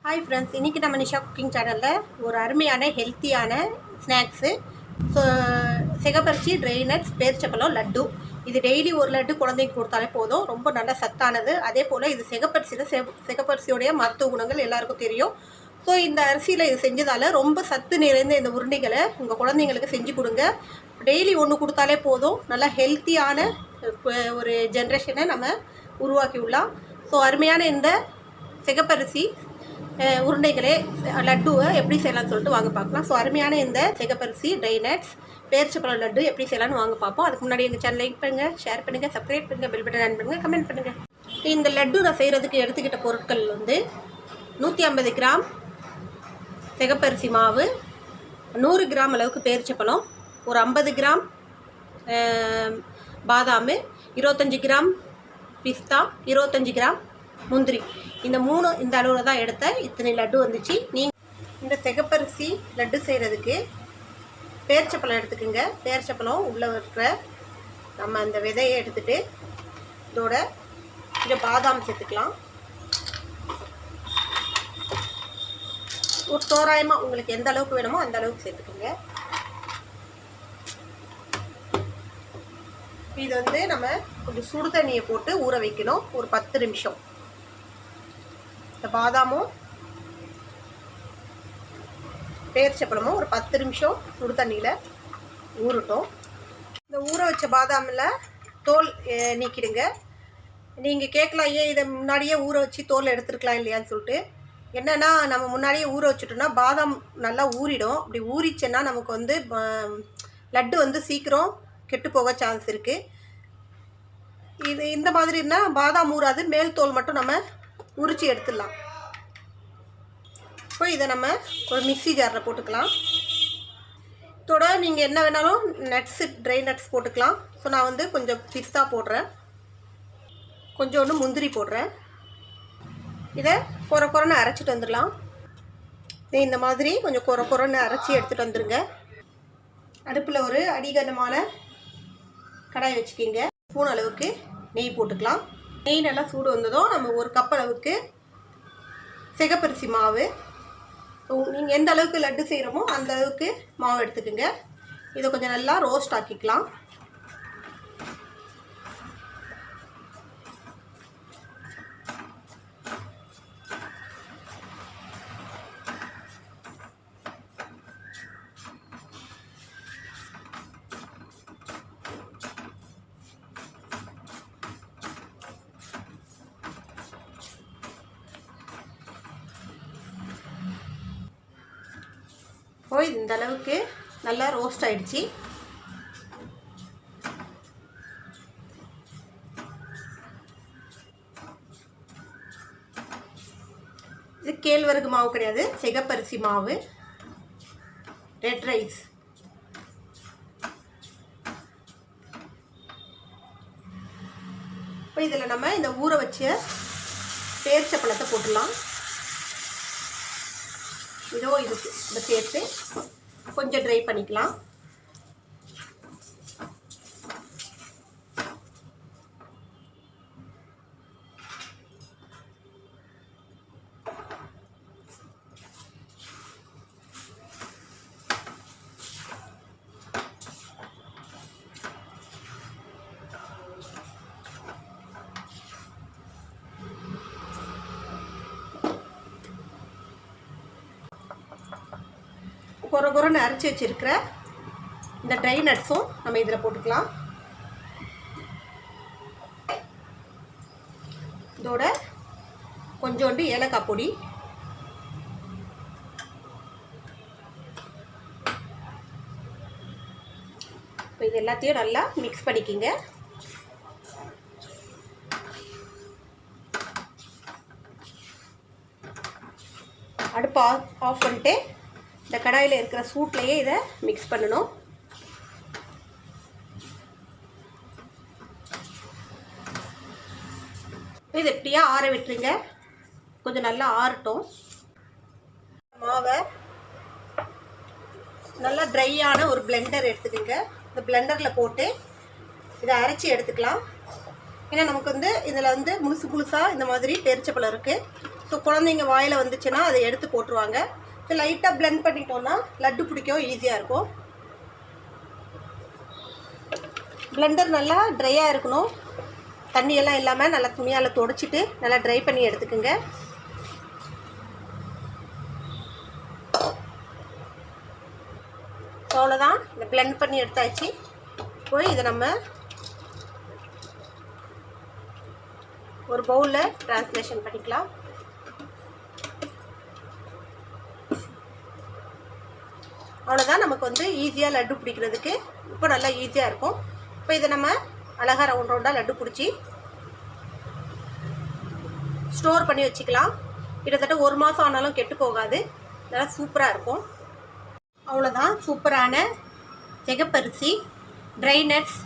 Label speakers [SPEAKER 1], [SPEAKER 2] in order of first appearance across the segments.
[SPEAKER 1] Hi friends, இன்றைக்கி நம்ம Nisha cooking சேனலில் ஒரு அருமையான ஹெல்த்தியான ஸ்நாக்ஸு சிகப்பரிசி ட்ரை நட்ஸ் பேரிச்சம்பழம் லட்டு. இது டெய்லி ஒரு லட்டு குழந்தைக்கு கொடுத்தாலே போதும், ரொம்ப நல்ல சத்தானது. அதே போல் இது சிகப்பரிசியோடைய மருத்துவ குணங்கள் எல்லாருக்கும் தெரியும். ஸோ இந்த அரிசியில் இது செஞ்சதால் ரொம்ப சத்து நிறைந்த இந்த உருண்டைகளை உங்கள் குழந்தைங்களுக்கு செஞ்சு கொடுங்க. டெய்லி ஒன்று கொடுத்தாலே போதும், நல்லா ஹெல்த்தியான ஒரு ஜென்ரேஷனை நம்ம உருவாக்கி விடலாம். ஸோ அருமையான இந்த சிகப்பரிசி உருண்டைகளே லட்டுவை எப்படி செய்யலாம்னு சொல்லிட்டு வாங்க பார்க்கலாம். ஸோ அருமையான இந்த சிகப்பரிசி ட்ரை நட்ஸ் பேரிச்சம்பழம் லட்டு எப்படி செய்யலாம்னு வாங்க பார்ப்போம். அதுக்கு முன்னாடி எங்கள் சேனல் லைக் பண்ணுங்கள், ஷேர் பண்ணுங்கள், சப்ஸ்கிரைப் பண்ணுங்கள், பெல் பட்டன் ஆன் பண்ணுங்கள், கமெண்ட் பண்ணுங்கள். இந்த லட்டு நான் செய்கிறதுக்கு எடுத்துக்கிட்ட பொருட்கள் 150 கிராம் சிகப்பரிசி மாவு, 100 கிராம் அளவுக்கு பேரிச்சம்பழம், ஒரு 50 கிராம் பாதாம், 25 கிராம் பிஸ்தா, 25 கிராம் முந்திரி. இந்த 3 இந்த அளவில் தான் எடுத்தேன். இத்தனை லட்டு வந்துச்சு. நீங்கள் இந்த சிகப்பரிசி லட்டு செய்கிறதுக்கு பேரிச்சப்பழம் எடுத்துக்கோங்க. பேரிச்சப்பழம் உள்ளே இருக்கிற நம்ம அந்த விதையை எடுத்துகிட்டு இதோட இந்த பாதாம் சேர்த்துக்கலாம். ஒரு தோராயமாக உங்களுக்கு எந்த அளவுக்கு வேணுமோ அந்த அளவுக்கு சேர்த்துக்கோங்க. இது நம்ம கொஞ்சம் சுடு தண்ணியை போட்டு ஊற வைக்கணும், ஒரு 10 நிமிஷம். இந்த பாதாமும் பேரிச்சப்பழமும் ஒரு 10 நிமிஷம் சுடு தண்ணியில் ஊறட்டும். இந்த ஊற வச்ச பாதாமில் தோல் நீக்கிடுங்க. நீங்கள் கேட்கலாம், ஏன் இதை முன்னாடியே ஊற வச்சு தோல் எடுத்துருக்கலாம் இல்லையான்னு சொல்லிட்டு. என்னென்னா, நம்ம முன்னாடியே ஊற வச்சுட்டோம்னா பாதாம் நல்லா ஊறிடும். அப்படி ஊறிச்சுன்னா நமக்கு லட்டு சீக்கிரம் கெட்டு போக சான்ஸ் இருக்குது. இது இந்த மாதிரி இருந்தால் பாதாம் ஊறாது, மேல் தோல் மட்டும் நம்ம உரித்து எடுத்துடலாம். இப்போ இதை நம்ம ஒரு மிக்ஸி ஜாரில் போட்டுக்கலாம். இதோட நீங்கள் என்ன வேணாலும் நட்ஸு ட்ரை நட்ஸ் போட்டுக்கலாம். ஸோ நான் கொஞ்சம் பிஸ்தா போடுறேன், கொஞ்சோண்டு முந்திரி போடுறேன். இதை கொரன்னு அரைச்சிட்டு வந்துடலாம். இந்த மாதிரி கொஞ்சம் கொரன்னு அரைச்சி எடுத்துகிட்டு வந்துடுங்க. அடுப்பில் ஒரு அடிகனமான கடாய் வச்சுக்கிங்க. ஸ்பூன் அளவுக்கு நெய் போட்டுக்கலாம். நெய் நல்லா சூடு வந்ததும் நம்ம ஒரு கப் அளவுக்கு சிகப்பரிசி மாவு, நீங்கள் எந்த அளவுக்கு லட்டு செய்கிறோமோ அந்த அளவுக்கு மாவு எடுத்துக்கோங்க. இதை கொஞ்சம் நல்லா ரோஸ்ட் ஆக்கிக்கலாம். இந்த அளவுக்கு நல்லா ரோஸ்ட் ஆயிடுச்சு. இது கேழ்வரகு மாவு கிடையாது, சிகப்பரிசி மாவு, ரெட் ரைஸ். இப்போ இதில் நம்ம இந்த ஊற வச்ச பேரிச்சப்பழத்தை போட்டுடலாம். இதோ இதுக்கு இதை சேர்த்து கொஞ்சம் ட்ரை பண்ணிக்கலாம். கொரன்னு அரைச்சி வச்சுருக்கிற இந்த ட்ரை நட்ஸும் நம்ம இதில் போட்டுக்கலாம். இதோட கொஞ்சோண்டு ஏலக்காய் பொடி, இப்போ இது எல்லாத்தையும் நல்லா மிக்ஸ் பண்ணிக்கிங்க. அடுப்பு ஆஃப் பண்ணிட்டு இந்த கடாயில் இருக்கிற சூட்லேயே இதை மிக்ஸ் பண்ணணும். இது எப்படியா ஆற விட்டுருங்க, கொஞ்சம் நல்லா ஆறட்டும். மாவை நல்லா ட்ரையான ஒரு பிளெண்டர் எடுத்துக்கோங்க. இந்த பிளெண்டரில் போட்டு இதை அரைச்சி எடுத்துக்கலாம். ஏன்னா நமக்கு இதில் முழுசாக இந்த மாதிரி பேரிச்சப்பழம் இருக்குது. ஸோ குழந்தைங்க வாயில் வந்துச்சுன்னா அதை எடுத்து போட்டுருவாங்க. ஸோ லைட்டாக பிளெண்ட் பண்ணிட்டோன்னா லட்டு பிடிக்கவும் ஈஸியாக இருக்கும். பிளெண்டர் நல்லா ட்ரையாக இருக்கணும், தண்ணியெல்லாம் இல்லாமல் நல்லா துணியால் துடைச்சிட்டு நல்லா ட்ரை பண்ணி எடுத்துக்குங்க. அவ்வளோதான், இந்த பிளெண்ட் பண்ணி எடுத்தாச்சு. போய் இதை நம்ம ஒரு பவுலில் ட்ரான்ஸ்லேஷன் பண்ணிக்கலாம். அவ்வளோதான், நமக்கு வந்து ஈஸியாக லட்டு பிடிக்கிறதுக்கு இப்போ நல்லா ஈஸியாக இருக்கும். இப்போ இதை நம்ம அழகாக ரவுண்ட் ரவுண்டாக லட்டு பிடிச்சி ஸ்டோர் பண்ணி வச்சுக்கலாம். கிட்டத்தட்ட 1 மாதம் ஆனாலும் கெட்டு போகாது, நல்லா சூப்பராக இருக்கும். அவ்வளோதான், சூப்பரான சிகப்பரிசி ட்ரை நட்ஸ்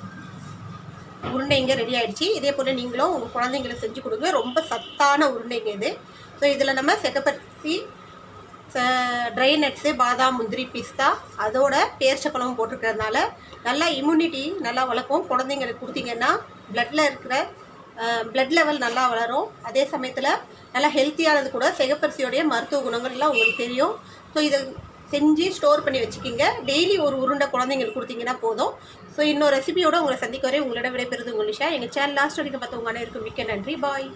[SPEAKER 1] உருண்டைங்க ரெடி ஆகிடுச்சு. இதே போல் நீங்களும் உங்கள் குழந்தைங்களுக்கு செஞ்சு கொடுங்க, ரொம்ப சத்தான உருண்டைங்க இது. ஸோ இதில் நம்ம சிகப்பரிசி, ட்ரை நட்ஸு, பாதாம், முந்திரி, பிஸ்தா, அதோட பேரிச்சப்பழமும் போட்டிருக்கிறதுனால நல்லா இம்யூனிட்டி நல்லா வளர்க்கும். குழந்தைங்களுக்கு கொடுத்தீங்கன்னா ப்ளட்டில் இருக்கிற ப்ளட் லெவல் நல்லா வளரும். அதே சமயத்தில் நல்லா ஹெல்த்தியானது கூட. சிகப்பரிசியோடைய மருத்துவ குணங்கள்லாம் உங்களுக்கு தெரியும். ஸோ இதை செஞ்சு ஸ்டோர் பண்ணி வச்சுக்கிங்க. டெய்லி ஒரு உருண்டை குழந்தைங்களுக்கு கொடுத்தீங்கன்னா போதும். ஸோ இன்னொரு ரெசிபியோடு உங்களை சந்திக்க வரை உங்களிடம் விடைபெறுது உங்கள் நிஷா. எங்கள் சேனல் லாஸ்ட் வரைக்கும் பார்த்தவங்க அனைவருக்கும் மிக்க நன்றி. பாய்.